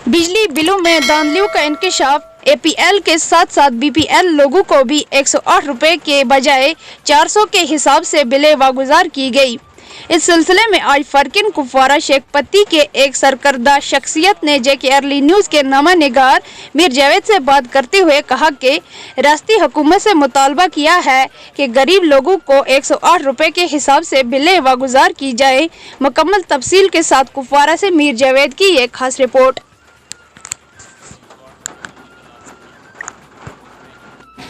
बिजली बिलों में धांधलियों का इंकशाफ। एपीएल के साथ साथ बीपीएल लोगों को भी 108 रुपए के बजाय 400 के हिसाब से बिलें वागुजार की गई। इस सिलसिले में आज फरकिन कुपवारा शेखपत्ती के एक सरकर्दा शख्सियत ने जेके अर्ली न्यूज़ के नामा निगार मीर जावेद से बात करते हुए कहा कि रियासती हुकूमत से मुतालबा किया है कि गरीब लोगों को 108 रुपए के हिसाब से बिलें वागुजार की जाए। मुकम्मल तफसील के साथ कुपवारा से मीर जावेद की एक खास रिपोर्ट।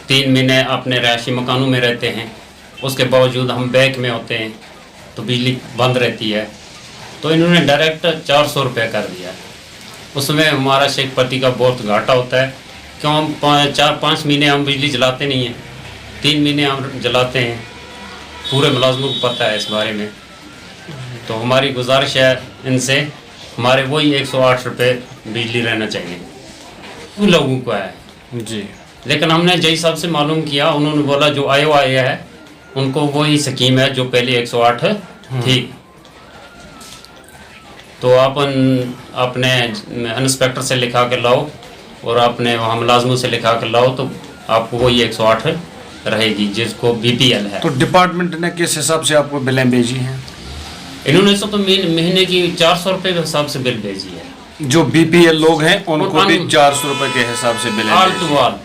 3 महीने अपने रहायशी मकानों में रहते हैं, उसके बावजूद हम बैक में होते हैं तो बिजली बंद रहती है, तो इन्होंने डायरेक्ट 400 रुपये कर दिया। उसमें हमारा शेखपत्ती का बहुत घाटा होता है, क्यों हम 4-5 महीने हम बिजली जलाते नहीं हैं, 3 महीने हम जलाते हैं। पूरे मुलाजमों को पता है इस बारे में। तो हमारी गुजारिश है इनसे, हमारे वही 108 रुपये बिजली रहना चाहिए। उन लोगों को है जी, लेकिन हमने जई साहब से मालूम किया, उन्होंने बोला जो आया है उनको वही स्कीम है जो पहले 108 थी। तो अपन अपने इंस्पेक्टर से लिखा के लाओ और अपने वहाँ मुलाजमों से लिखा के लाओ, तो आपको वही 108 रहेगी जिसको बीपीएल है। तो डिपार्टमेंट ने किस हिसाब से आपको बिलें भेजी हैं? इन्होंने तो महीने की 400 रुपये के हिसाब से बिल भेजी है। जो बीपीएल लोग हैं उनको भी 400 रुपए के हिसाब से बिलें ऑल भेजी टू ऑल,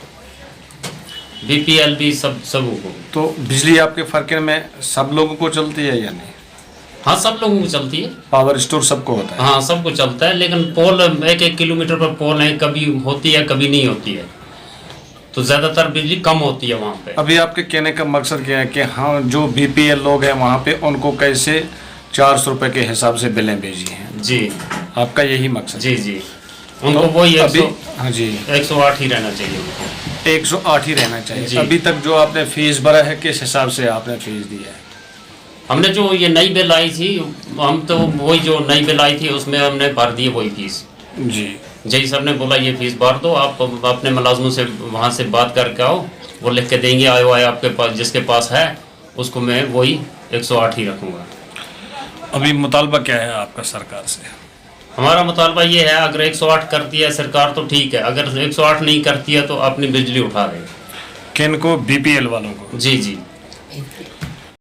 बीपीएल भी सबों को। तो बिजली आपके फरकिन में सब लोगों को चलती है या नहीं? हाँ, सब लोगों को चलती है। पावर स्टोर सबको होता है? हाँ, सबको चलता है, लेकिन पोल 1-1 किलोमीटर पर पोल है, कभी होती है कभी नहीं होती है, तो ज़्यादातर बिजली कम होती है वहाँ पे। अभी आपके कहने का मकसद क्या है कि हाँ जो बीपीएल लोग हैं वहाँ पे उनको कैसे 400 रुपए के हिसाब से बिलें भेजी हैं? जी, आपका यही मकसद? जी, उनको तो वही अभी हाँ जी 108 ही रहना चाहिए उनको। 108 ही रहना चाहिए। जी। अभी तक जो आपने फीस भरा है किस हिसाब से आपने फीस दी है? हमने जो ये नई बिल आई थी, हम तो वही जो नई बिल आई थी उसमें हमने भर दी वही फीस। जी, जय साहब ने बोला ये फीस भर दो, आप अपने मुलाजमों से वहाँ से बात करके आओ, वो लिख के देंगे, आयो आपके पास जिसके पास है उसको मैं वही 108 ही रखूँगा। अभी मुतालबा क्या है आपका सरकार से? हमारा मुतालबा ये है, अगर 108 करती है सरकार तो ठीक है, अगर 108 नहीं करती है तो अपनी बिजली उठा दे। किन को? बीपीएल वालों को? जी।